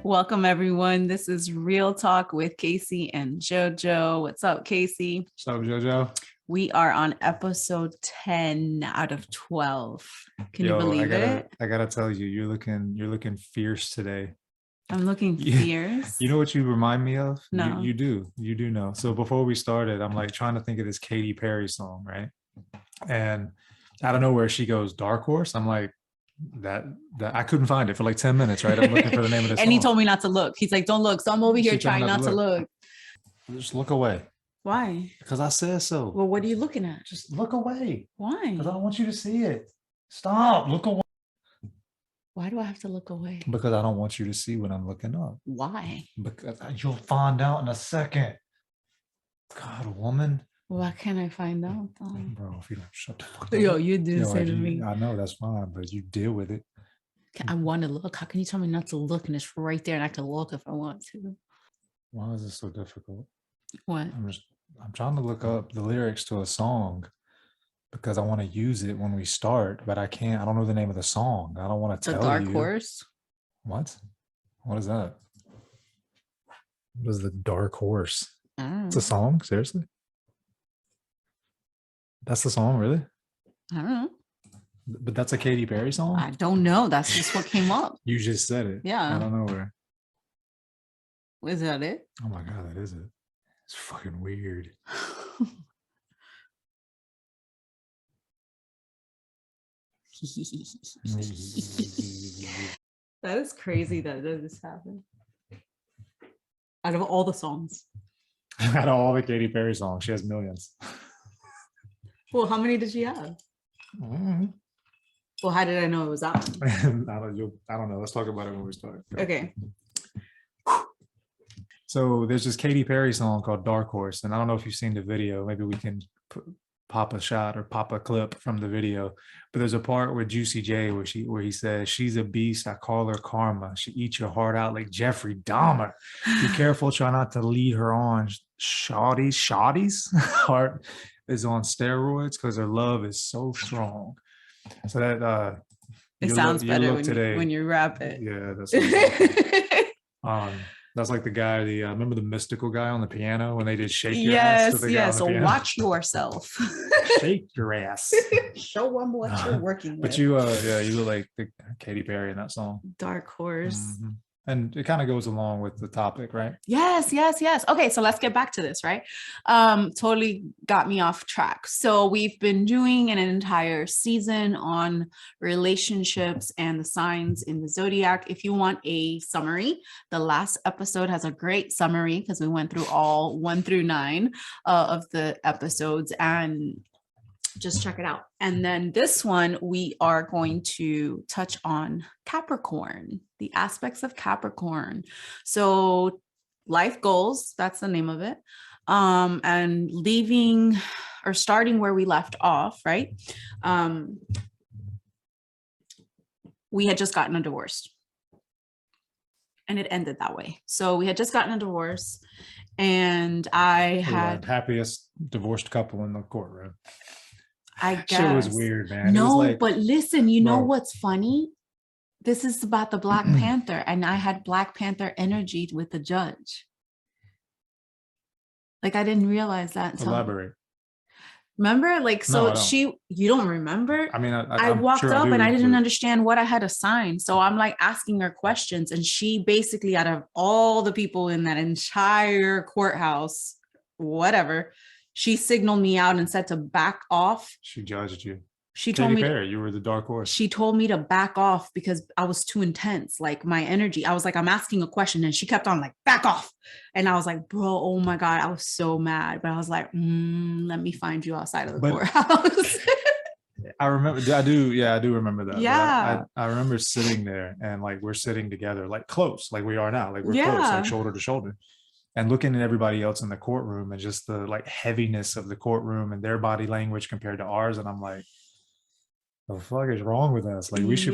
Welcome, everyone. This is Real Talk with Casey and JoJo. What's up, Casey? What's up, JoJo? We are on episode 10 out of 12. Can you believe it? I gotta tell you, you're looking fierce today. I'm looking fierce. You know what you remind me of? No. You do know. So before we started, I'm like trying to think of this Katy Perry song, right? And I don't know where she goes, Dark Horse. I'm like, that I couldn't find it for like 10 minutes, right? I'm looking for the name of the song. And he told me not to look. He's like, don't look. So I'm over here trying not to look. Just look away. Why? Because I said so. Well, what are you looking at? Just look away. Why? Because I don't want you to see it. Stop. Look away. Why do I have to look away? Because I don't want you to see what I'm looking up. Why? Because you'll find out in a second. God, woman. Why can't I find out, though? Bro, if you don't shut the fuck up. Yo, you did say to me. I know, that's fine, but you deal with it. I want to look. How can you tell me not to look? And it's right there and I can look if I want to. Why is this so difficult? What? I'm trying to look up the lyrics to a song because I want to use it when we start, but I can't. I don't know the name of the song. I don't want to tell you. The Dark Horse? What? What is that? What is the Dark Horse? It's a song? Seriously? That's the song, really? I don't know. But that's a Katy Perry song? I don't know. That's just what came up. You just said it. Yeah. I don't know where. Is that it? Oh my God, that is it. It's fucking weird. That is crazy that this happened. Out of all the songs. Out of all the Katy Perry songs, she has millions. Well, how many did she have? Mm-hmm. Well, how did I know it was that one? I don't know. Let's talk about it when we start. Okay. So there's this Katy Perry song called Dark Horse, and I don't know if you've seen the video. Maybe we can pop a shot or pop a clip from the video. But there's a part with Juicy J where he says, "She's a beast. I call her karma. She eats your heart out like Jeffrey Dahmer. Be careful. Try not to lead her on. Shawty's heart is on steroids because her love is so strong." So that it sounds better when you rap it. Yeah, that's like the guy. Remember the mystical guy on the piano when they did "Shake Your Ass"? Yes. So watch yourself. Shake your ass. Show them what you're working with. But you look like the Katy Perry in that song. Dark Horse. Mm-hmm. And it kind of goes along with the topic, right? Yes. Okay, so let's get back to this, right? Totally got me off track. So we've been doing an entire season on relationships and the signs in the zodiac. If you want a summary, the last episode has a great summary because we went through all 1 through 9 of the episodes, and just check it out. And then this one, we are going to touch on Capricorn, the aspects of Capricorn. So life goals, that's the name of it. And leaving or starting where we left off, right? We had just gotten a divorce and it ended that way. So we had just gotten a divorce and I had happiest divorced couple in the courtroom. I guess. Shit was weird, man. No, but listen, you know what's funny? This is about the Black Panther, and I had Black Panther energy with the judge. Like, I didn't realize that. Elaborate. Remember? Like, so you don't remember? I mean, I walked up and I didn't understand what I had assigned. So I'm like asking her questions, and she basically, out of all the people in that entire courthouse, whatever, she signaled me out and said to back off. She judged you. She told me you were the Dark Horse. She told me to back off because I was too intense. Like my energy, I was like, I'm asking a question, and she kept on like, back off. And I was like, bro, oh my God, I was so mad. But I was like, let me find you outside of the courthouse. I remember, I do remember that. Yeah. I remember sitting there and like we're sitting together, like close, like we are now, like we're close, like shoulder to shoulder. And looking at everybody else in the courtroom and just the like heaviness of the courtroom and their body language compared to ours. And I'm like, the fuck is wrong with us? Like we should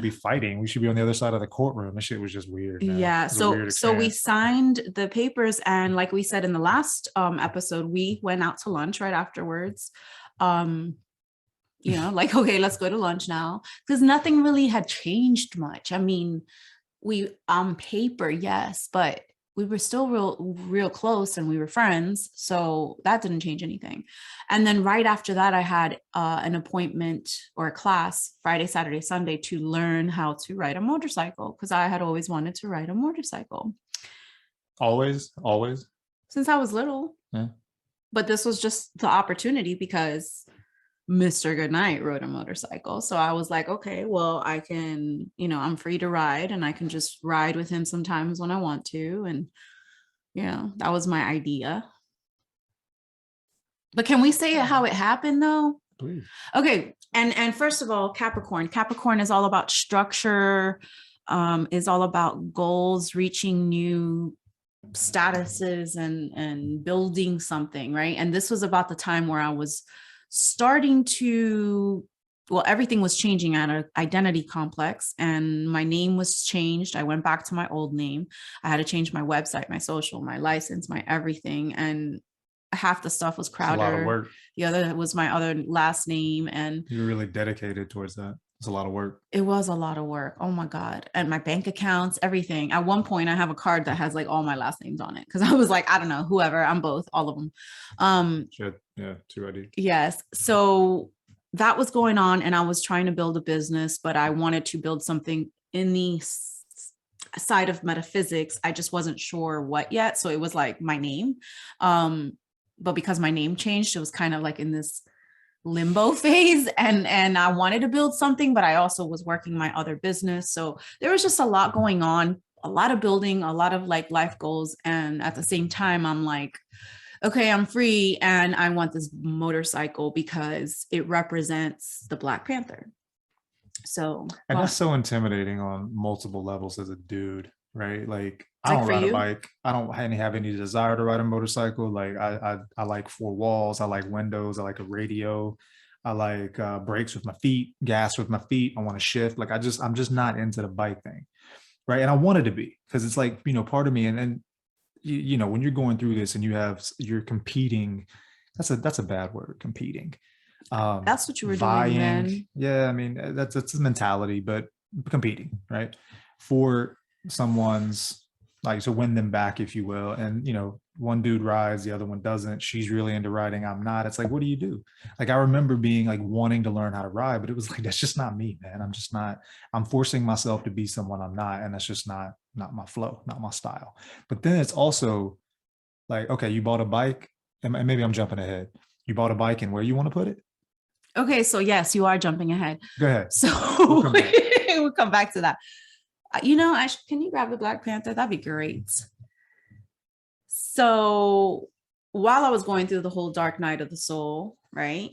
be fighting. We should be on the other side of the courtroom. This shit was just weird. Man. Yeah. So we signed the papers, and like we said in the last episode, we went out to lunch right afterwards. Like, okay, let's go to lunch now, because nothing really had changed much. I mean, we on paper, yes, but we were still real close and we were friends. So that didn't change anything. And then right after that, I had an appointment or a class Friday, Saturday, Sunday to learn how to ride a motorcycle because I had always wanted to ride a motorcycle. Always. Since I was little. Yeah. But this was just the opportunity because Mr. Goodnight rode a motorcycle. So I was like, okay, well, I can, I'm free to ride and I can just ride with him sometimes when I want to. And, that was my idea. But can we say how it happened though? Please. Okay. And first of all, Capricorn is all about structure, is all about goals, reaching new statuses and building something, right? And this was about the time where I was starting to, everything was changing at an identity complex and my name was changed. I went back to my old name. I had to change my website, my social, my license, my everything. And half the stuff was Crowder. It's a lot of work. The other was my other last name. And you were really dedicated towards that. It's a lot of work. It was a lot of work. Oh my God. And my bank accounts, everything. At one point I have a card that has like all my last names on it. Cause I was like, I don't know, whoever, I'm both, all of them. Yeah, 2 IDs. Yes. So that was going on and I was trying to build a business, but I wanted to build something in the side of metaphysics. I just wasn't sure what yet. So it was like my name. But because my name changed, it was kind of like in this limbo phase and I wanted to build something, but I also was working my other business. So there was just a lot going on, a lot of building, a lot of like life goals. And at the same time, I'm like, okay, I'm free and I want this motorcycle because it represents the Black Panther. So and that's so intimidating on multiple levels as a dude, right? Like I don't ride a bike. I don't have any desire to ride a motorcycle. Like I like 4 walls. I like windows. I like a radio. I like brakes with my feet, gas with my feet. I want to shift. Like I'm just not into the bike thing, right? And I wanted to be because it's like part of me. And when you're going through this and you're competing, that's a bad word, competing. That's what you were vying, doing then. Yeah, I mean that's a mentality, but competing, right? For someone's like to win them back, if you will. And one dude rides, the other one doesn't. She's really into riding, I'm not. It's like, what do you do? Like I remember being like wanting to learn how to ride, but it was like that's just not me, man. I'm just not. I'm forcing myself to be someone I'm not, and that's just not my flow, not my style. But then it's also like, okay, you bought a bike, and maybe I'm jumping ahead. You bought a bike, and where you want to put it? Okay, so yes, you are jumping ahead. Go ahead. So we'll come back to that. Can you grab the Black Panther? That'd be great. So while I was going through the whole dark night of the soul, right?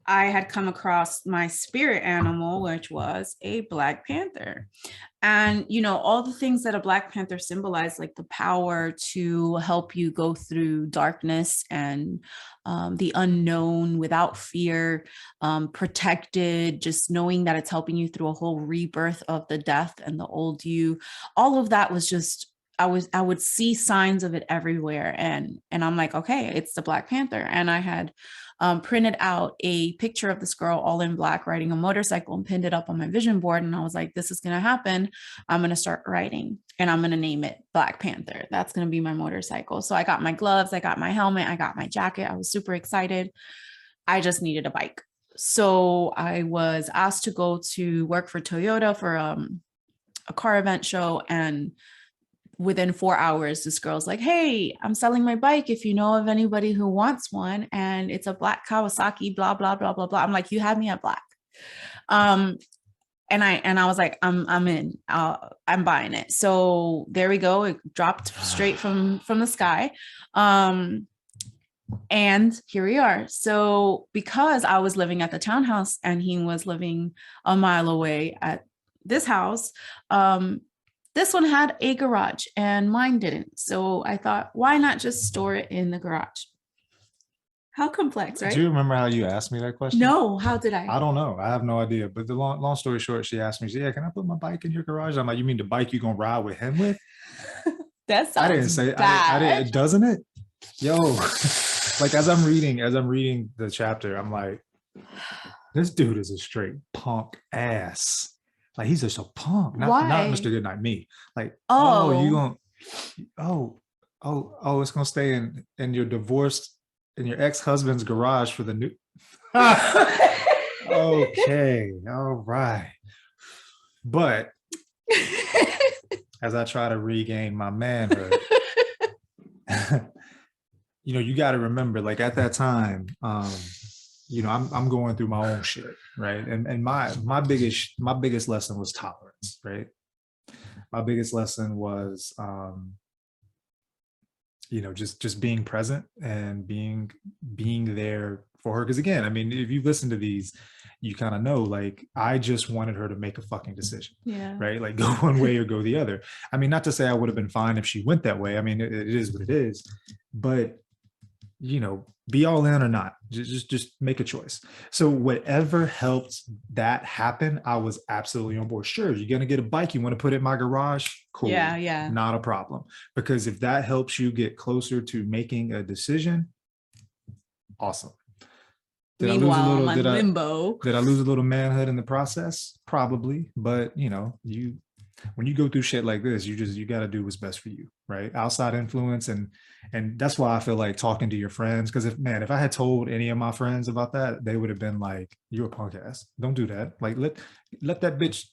I had come across my spirit animal, which was a Black Panther. And, all the things that a Black Panther symbolized, like the power to help you go through darkness and the unknown without fear, protected, just knowing that it's helping you through a whole rebirth of the death and the old you. All of that was just, I would see signs of it everywhere. And I'm like, okay, it's the Black Panther. And I had printed out a picture of this girl all in black riding a motorcycle and pinned it up on my vision board. And I was like, this is going to happen. I'm going to start riding and I'm going to name it Black Panther. That's going to be my motorcycle. So I got my gloves, I got my helmet, I got my jacket. I was super excited. I just needed a bike. So I was asked to go to work for Toyota for a car event show. And within 4 hours, this girl's like, hey, I'm selling my bike if you know of anybody who wants one. And it's a black Kawasaki, blah, blah, blah, blah, blah. I'm like, you have me at black. And I was like, I'm in, I'm buying it. So there we go. It dropped straight from the sky. And here we are. So because I was living at the townhouse and he was living a mile away at this house, this one had a garage and mine didn't. So I thought, why not just store it in the garage? How complex, right? Do you remember how you asked me that question? No, how did I? I don't know. I have no idea. But the long story short, she asked me, she said, yeah, can I put my bike in your garage? I'm like, you mean the bike you're going to ride with him with? That sounds I didn't say, bad. I didn't, doesn't it? Yo, like as I'm reading the chapter, I'm like, this dude is a straight punk ass. Like he's just a punk. Not Why? Mr. Goodnight, me. Like, oh, you Oh. gonna it's gonna stay in your divorced in your ex-husband's garage for the new. Okay, all right. But as I try to regain my manhood, you got to remember, like at that time, I'm going through my own shit, right? And my biggest lesson was tolerance, right? My biggest lesson was just being present and being there for her. Because again, I mean, if you listen to these, you kind of know, like, I just wanted her to make a fucking decision. Yeah. Right, like go one way or go the other. I mean, not to say I would have been fine if she went that way. I mean, it is what it is. But be all in or not, just make a choice. So whatever helped that happen, I was absolutely on board. Sure, you're gonna get a bike, you want to put it in my garage, cool. Yeah. Not a problem. Because if that helps you get closer to making a decision, awesome. Meanwhile, I'm in limbo. Did I lose a little manhood in the process? Probably. But when you go through shit like this, you got to do what's best for you, right? Outside influence, and that's why I feel like talking to your friends, because if I had told any of my friends about that, they would have been like, "You're a punk ass. Don't do that. Like let that bitch,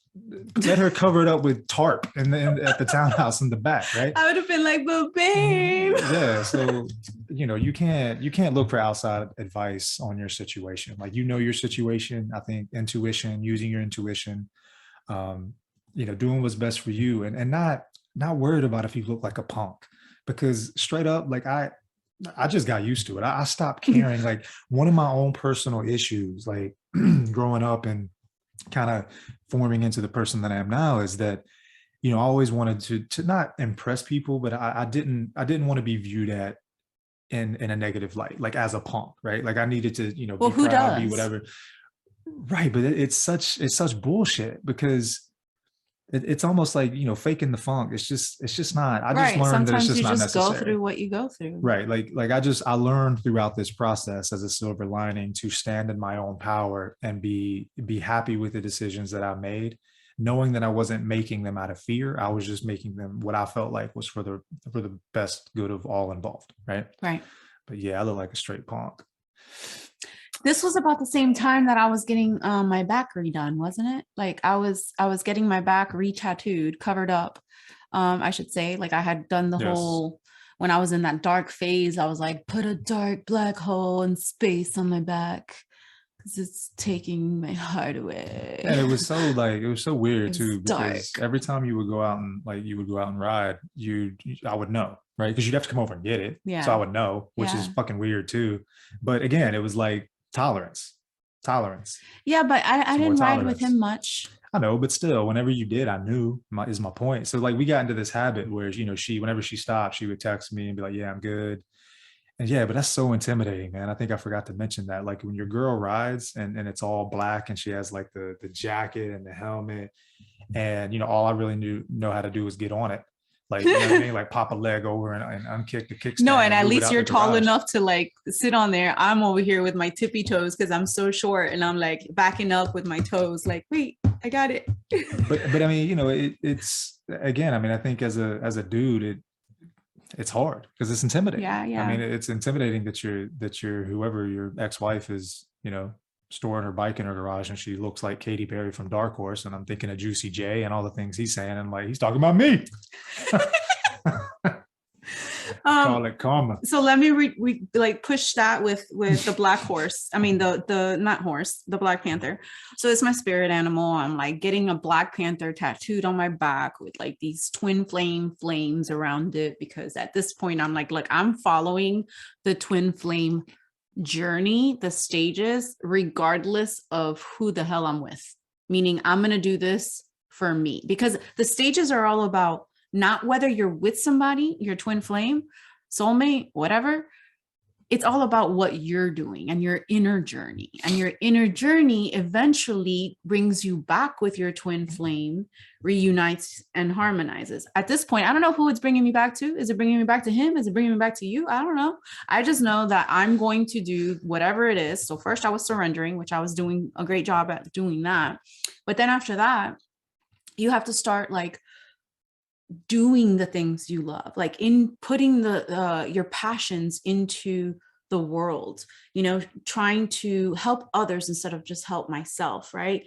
let her cover it up with tarp and then at the townhouse in the back, right?" I would have been like, "But babe." Yeah. So you can't look for outside advice on your situation. Like your situation. I think intuition, using your intuition. Doing what's best for you, and not worried about if you look like a punk, because straight up, like I just got used to it. I stopped caring. Like one of my own personal issues, like growing up and kind of forming into the person that I am now, is that I always wanted to not impress people, but I didn't want to be viewed at in a negative light, like as a punk, right? Like I needed to Well, be who proud, does? be whatever, right? But it's such bullshit, because it's almost like faking the funk. It's just not. I just Right. learned that it's Sometimes just you not just go necessary. through what you go through. Right. Like I learned throughout this process as a silver lining to stand in my own power and be happy with the decisions that I made, knowing that I wasn't making them out of fear. I was just making them what I felt like was for the best good of all involved. Right. Right. But yeah, I look like a straight punk. This was about the same time that I was getting my back redone, wasn't it? Like I was getting my back re-tattooed, covered up. I should say, like I had done the whole, when I was in that dark phase, I was like, put a dark black hole in space on my back because it's taking my heart away. And it was so weird too, dark. because every time you would go out and ride, I would know, right? Because you'd have to come over and get it. Yeah. So I would know, which is fucking weird too. But again, it was like tolerance. Yeah, but I didn't ride with him much. I know, but still, whenever you did, I knew is my point. So like we got into this habit where whenever she stopped, she would text me and be like, "Yeah, I'm good." And yeah, but that's so intimidating, man. I think I forgot to mention that. Like when your girl rides and it's all black and she has like the jacket and the helmet, and all I really know how to do is get on it. Like, you know what I mean? Like pop a leg over and unkick the kickstand. No, and at least you're tall enough to like sit on there. I'm over here with my tippy toes because I'm so short, and I'm like backing up with my toes, like, wait, I got it. but I mean, it's again, I mean, I think as a dude, it's hard because it's intimidating. Yeah. I mean, it's intimidating that you're whoever your ex-wife is, storing her bike in her garage and she looks like Katy Perry from Dark Horse, and I'm thinking of Juicy J and all the things he's saying, and like he's talking about me. Call it karma. So let me like push that with the black horse. I mean the not horse, the Black Panther. So it's my spirit animal. I'm like getting a Black Panther tattooed on my back with like these twin flames around it, because at this point I'm like, look, I'm following the twin flame journey, the stages, regardless of who the hell I'm with. Meaning I'm going to do this for me, because the stages are all about not whether you're with somebody, your twin flame, soulmate, whatever. It's all about what you're doing and your inner journey. And your inner journey eventually brings you back with your twin flame, reunites and harmonizes. At this point, I don't know who it's bringing me back to. Is it bringing me back to him? Is it bringing me back to you? I don't know. I just know that I'm going to do whatever it is. So first I was surrendering, which I was doing a great job at doing that. But then after that, you have to start like doing the things you love, like in putting your passions into the world, you know, trying to help others instead of just help myself, right?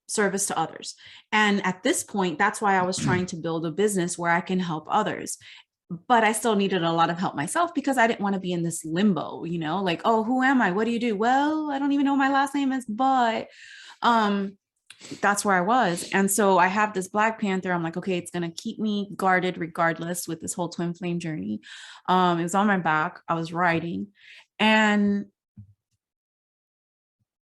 Service to others. And at this point, that's why I was trying to build a business where I can help others. But I still needed a lot of help myself because I didn't want to be in this limbo, you know, like, oh, who am I? What do you do? Well, I don't even know what my last name is, but that's where I was. And so I have this Black Panther. I'm like, okay, it's going to keep me guarded regardless with this whole twin flame journey. It was on my back. I was riding. And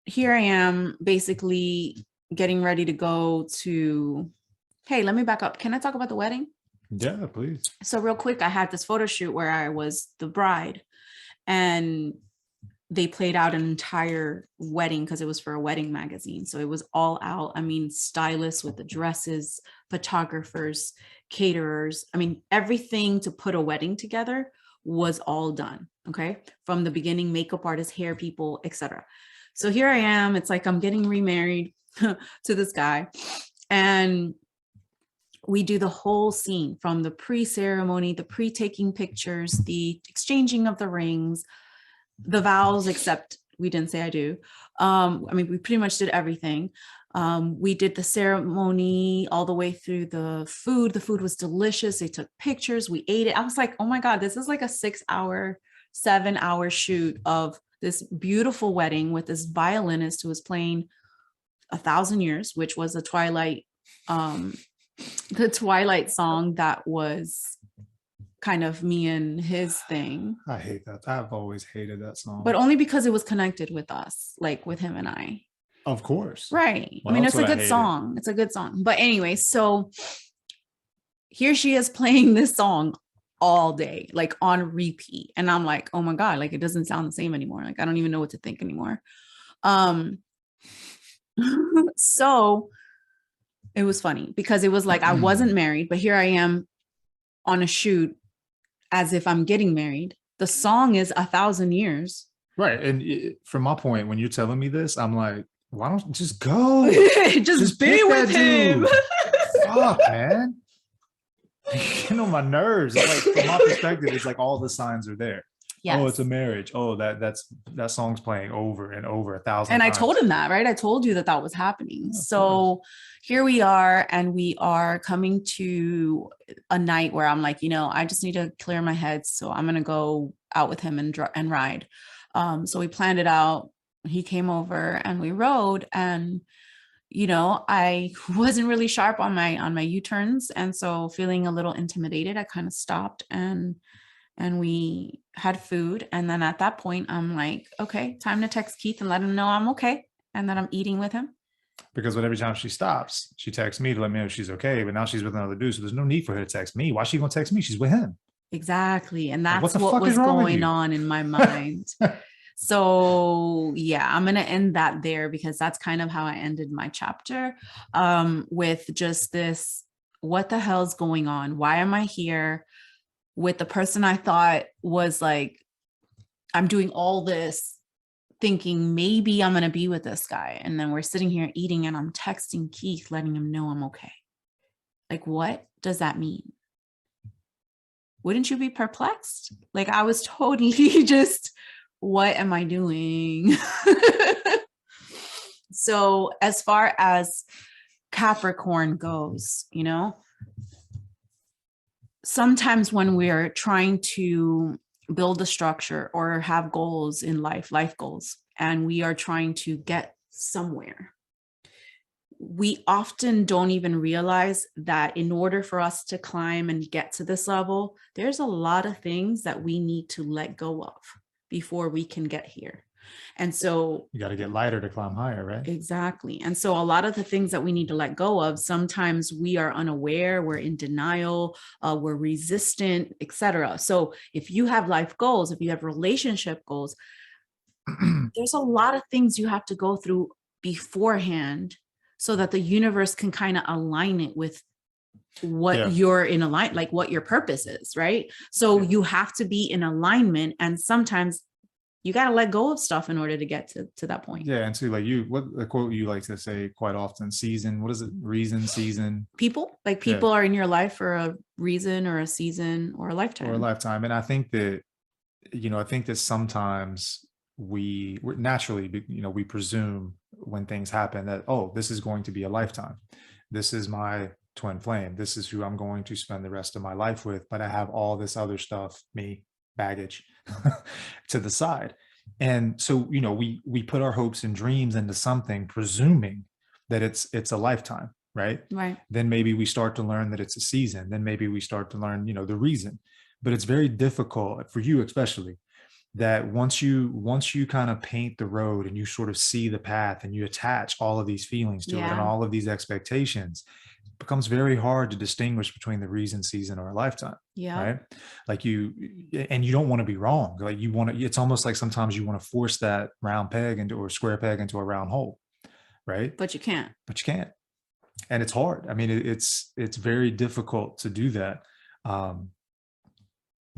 here I am basically getting ready to go to, hey, let me back up. Can I talk about the wedding? Yeah, please. So real quick, I had this photo shoot where I was the bride, and they played out an entire wedding because it was for a wedding magazine. So it was all out. I mean, stylists with the dresses, photographers, caterers. I mean, everything to put a wedding together was all done. Okay. From the beginning, makeup artists, hair people, etc. So here I am. It's like I'm getting remarried to this guy. And we do the whole scene from the pre-ceremony, the pre-taking pictures, the exchanging of the rings, the vows, except we didn't say I do. I mean, we pretty much did everything. We did the ceremony all the way through the food. The food was delicious. They took pictures. We ate it. I was like, oh my God, this is like a 6-hour, 7-hour shoot of this beautiful wedding with this violinist who was playing 1,000 Years, which was a the Twilight song that was kind of me and his thing. I hate that. I've always hated that song. But only because it was connected with us, like with him and I. Of course. Right. Well, I mean, it's a good song. It's a good song. But anyway, so here she is playing this song all day, like on repeat. And I'm like, oh my God, like it doesn't sound the same anymore. Like I don't even know what to think anymore. So it was funny because it was like I wasn't married, but here I am on a shoot as if I'm getting married. The song is 1,000 Years. Right. And from my point, when you're telling me this, I'm like, why don't you just go? just be with him. Fuck, man. Getting on my nerves. It's like, from my perspective, it's like all the signs are there. Yes. Oh, it's a marriage. Oh, that song's playing over and over 1,000 and times. I told him that, right? I told you that was happening. Oh, so here we are, and we are coming to a night where I'm like, you know, I just need to clear my head. So I'm going to go out with him and ride. So we planned it out. He came over and we rode, and you know, I wasn't really sharp on my U-turns, and so feeling a little intimidated, I kind of stopped and we had food. And then at that point, I'm like, okay, time to text Keith and let him know I'm okay and that I'm eating with him. Because every time she stops, she texts me to let me know she's okay. But now she's with another dude, so there's no need for her to text me. Why is she gonna text me? She's with him. Exactly. And that's what was going on in my mind. So yeah, I'm going to end that there because that's kind of how I ended my chapter, with just this, what the hell's going on? Why am I here with the person I thought was like, I'm doing all this thinking maybe I'm going to be with this guy. And then we're sitting here eating and I'm texting Keith, letting him know I'm okay. Like, what does that mean? Wouldn't you be perplexed? Like, I was totally just, what am I doing? So as far as Capricorn goes, you know, sometimes when we're trying to build a structure or have goals in life goals, and we are trying to get somewhere, we often don't even realize that in order for us to climb and get to this level, there's a lot of things that we need to let go of before we can get here. And so you got to get lighter to climb higher, right? Exactly. And so a lot of the things that we need to let go of, sometimes we are unaware, we're in denial, we're resistant, etc. So if you have life goals, if you have relationship goals, there's a lot of things you have to go through beforehand so that the universe can kind of align it with what you're in alignment, like what your purpose is, right? So you have to be in alignment. And sometimes you got to let go of stuff in order to get to that point. Yeah. And so like what the quote you like to say quite often, season, what is it? Reason, season. People are in your life for a reason or a season or a lifetime. Or a lifetime. And I think that, I think that sometimes we're naturally, we presume when things happen that, oh, this is going to be a lifetime. This is my twin flame. This is who I'm going to spend the rest of my life with. But I have all this other stuff, baggage to the side. And so, we put our hopes and dreams into something, presuming that it's a lifetime, right? Right. Then maybe we start to learn that it's a season. Then maybe we start to learn, the reason. But it's very difficult for you, especially, that once you kind of paint the road and you sort of see the path and you attach all of these feelings to it and all of these expectations, it becomes very hard to distinguish between the reason, season, or a lifetime. Yeah. Right. Like you don't want to be wrong. Like it's almost like sometimes you want to force that round peg or square peg into a round hole. Right. But you can't. And it's hard. I mean, it's very difficult to do that.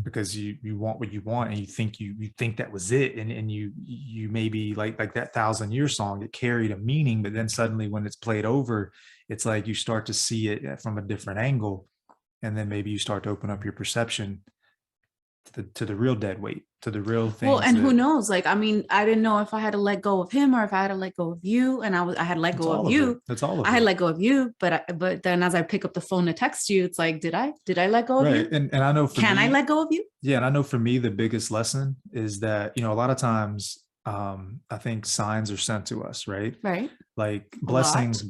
Because you want what you want and you think that was it. And you maybe like that 1,000-Year song, it carried a meaning, but then suddenly when it's played over, it's like you start to see it from a different angle. And then maybe you start to open up your perception to the real dead weight, to the real thing. Well, and who knows? Like, I mean, I didn't know if I had to let go of him or if I had to let go of you. And I had let go of you. That's all of it. I had let go of you, but then as I pick up the phone to text you, it's like, did I let go of you? And I know for I let go of you? Yeah. And I know for me, the biggest lesson is that, a lot of times, I think signs are sent to us, right? Right. Like blessings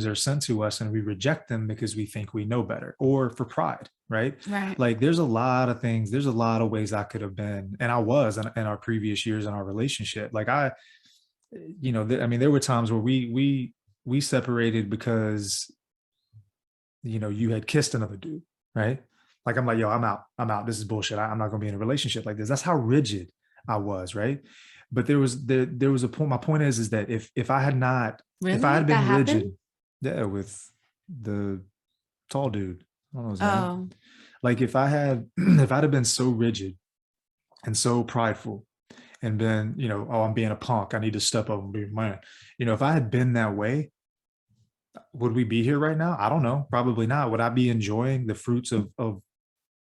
are sent to us and we reject them because we think we know better, or for pride, right? Right. Like there's a lot of things, there's a lot of ways I could have been, and I was in our previous years in our relationship. Like there were times where we separated because, you had kissed another dude, right? Like, I'm like, yo, I'm out. This is bullshit. I'm not going to be in a relationship like this. That's how rigid I was, right? But there was a point. My point is that if I had not, if I had been rigid, with the tall dude, I don't know his name. Like if I'd have been so rigid and so prideful and been, I'm being a punk, I need to step up and be a man. If I had been that way, would we be here right now? I don't know. Probably not. Would I be enjoying the fruits of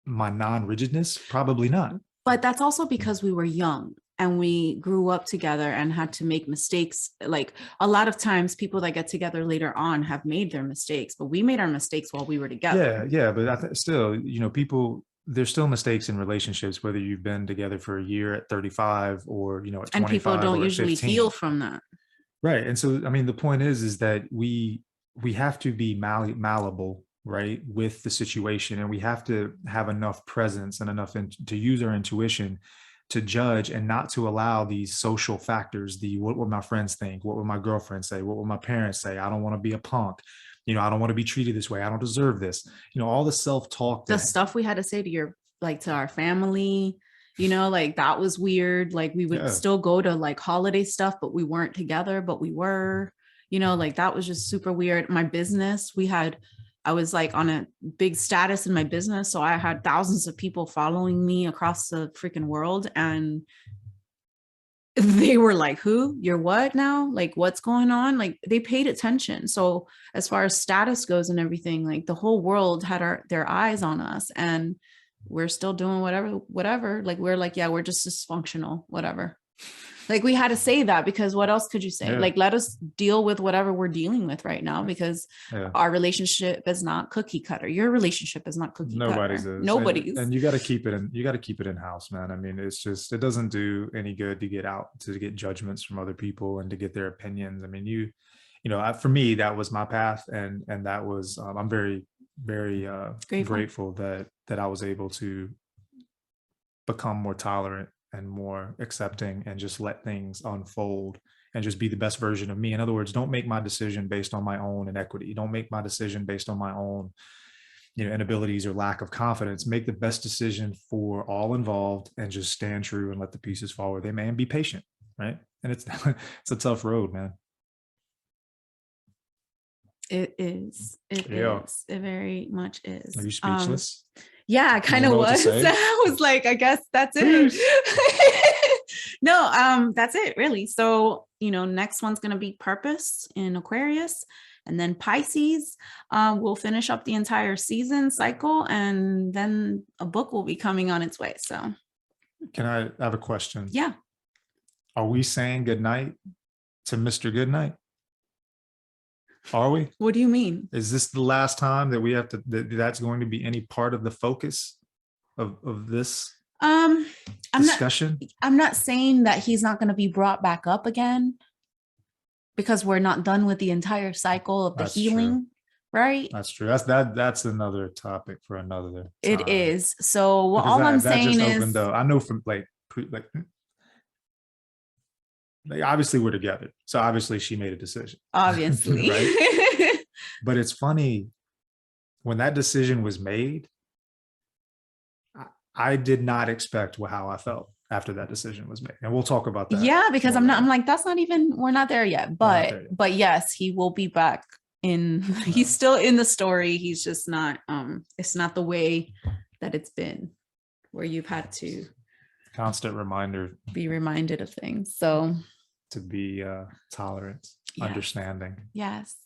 my non-rigidness? Probably not. But that's also because we were young and we grew up together and had to make mistakes. Like a lot of times people that get together later on have made their mistakes, but we made our mistakes while we were together. Yeah. But I think still, people, there's still mistakes in relationships, whether you've been together for a year at 35 or, at 25. And people don't usually heal from that. Right. And so, I mean, the point is that we have to be malleable, right, with the situation. And we have to have enough presence and enough to use our intuition to judge and not to allow these social factors, what would my friends think? What would my girlfriend say? What would my parents say? I don't want to be a punk. I don't want to be treated this way. I don't deserve this. All the self-talk. The stuff we had to say to to our family, like that was weird. Like we would still go to like holiday stuff, but we weren't together, but we were, like that was just super weird. My business, I was like on a big status in my business. So I had thousands of people following me across the freaking world. And they were like, who? You're what now? Like, what's going on? Like they paid attention. So as far as status goes and everything, like the whole world had their eyes on us, and we're still doing whatever. Like, we're like, yeah, we're just dysfunctional, whatever. Like we had to say that because what else could you say? Like, let us deal with whatever we're dealing with right now, because our relationship is not cookie cutter. Your relationship is not cookie cutter. Nobody's. And you got to keep it in. You got to keep it in house, man. I mean, it's just, it doesn't do any good to get judgments from other people and to get their opinions. I mean, for me, that was my path, and that was. I'm very, very grateful that I was able to become more tolerant and more accepting and just let things unfold and just be the best version of me. In other words, don't make my decision based on my own inequity. Don't make my decision based on my own, inabilities or lack of confidence. Make the best decision for all involved and just stand true and let the pieces fall where they may, and be patient. Right. And it's a tough road, man. It is. It is. It very much is. Are you speechless? Yeah, I kind of was. I was like, I guess that's it. No, that's it really. So, next one's going to be Purpose in Aquarius, and then Pisces. We'll finish up the entire season cycle, and then a book will be coming on its way. So, Can I have a question? yeah. Are we saying goodnight to Mr. Goodnight? Are we? What do you mean? Is this the last time that we have to, that's going to be any part of the focus of this I'm discussion? I'm not saying that he's not going to be brought back up again, because we're not done with the entire cycle of the That's healing, true. right? That's true. That's another topic for another time. It is. So Because all I'm that saying just is, opened up. I know from like obviously we're together. So obviously she made a decision. obviously. Right? But it's funny, when that decision was made, I did not expect how I felt after that decision was made. And we'll talk about that. Yeah, because I'm like, we're not there yet. But yes, he will be back in, he's still in the story. He's just not, it's not the way that it's been, where you've had to constant reminder, be reminded of things. So to be tolerant, yes. Understanding. Yes.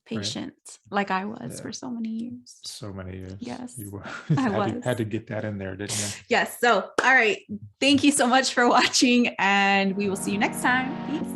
Patient, right. Like I was for so many years. So many years. Yes. You were. I had to get that in there, didn't you? Yes. So, all right. Thank you so much for watching, and we will see you next time. Peace.